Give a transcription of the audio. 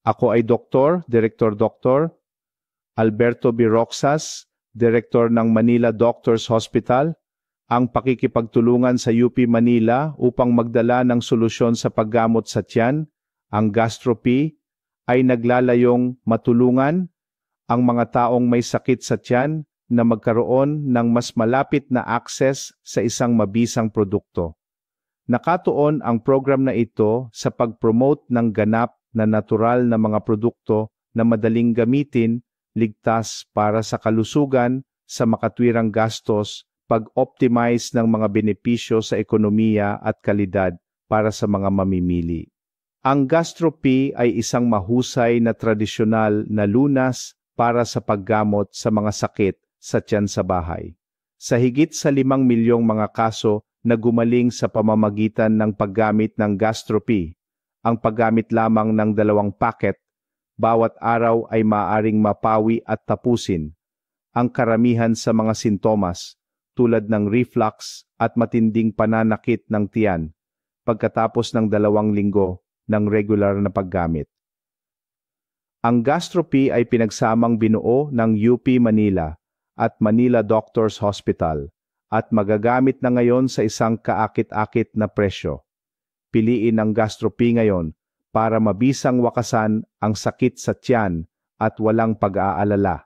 Ako ay Direktor Dr. Alberto B. Roxas, Direktor ng Manila Doctors Hospital, ang pakikipagtulungan sa UP Manila upang magdala ng solusyon sa paggamot sa tiyan, ang GastroP, ay naglalayong matulungan ang mga taong may sakit sa tiyan na magkaroon ng mas malapit na access sa isang mabisang produkto. Nakatuon ang program na ito sa pag-promote ng ganap na natural na mga produkto na madaling gamitin, ligtas para sa kalusugan, sa makatwirang gastos, pag-optimize ng mga benepisyo sa ekonomiya at kalidad para sa mga mamimili. Ang GastroP ay isang mahusay na tradisyonal na lunas para sa paggamot sa mga sakit sa tiyan sa bahay. Sa higit sa 5 milyong mga kaso na gumaling sa pamamagitan ng paggamit ng GastroP, ang paggamit lamang ng 2 paket bawat araw ay maaaring mapawi at tapusin ang karamihan sa mga sintomas tulad ng reflux at matinding pananakit ng tiyan pagkatapos ng 2 linggo ng regular na paggamit. Ang GastroP ay pinagsamang binuo ng UP Manila at Manila Doctors Hospital at magagamit na ngayon sa isang kaakit-akit na presyo. Piliin ang GastroP ngayon para mabisang wakasan ang sakit sa tiyan at walang pag-aalala.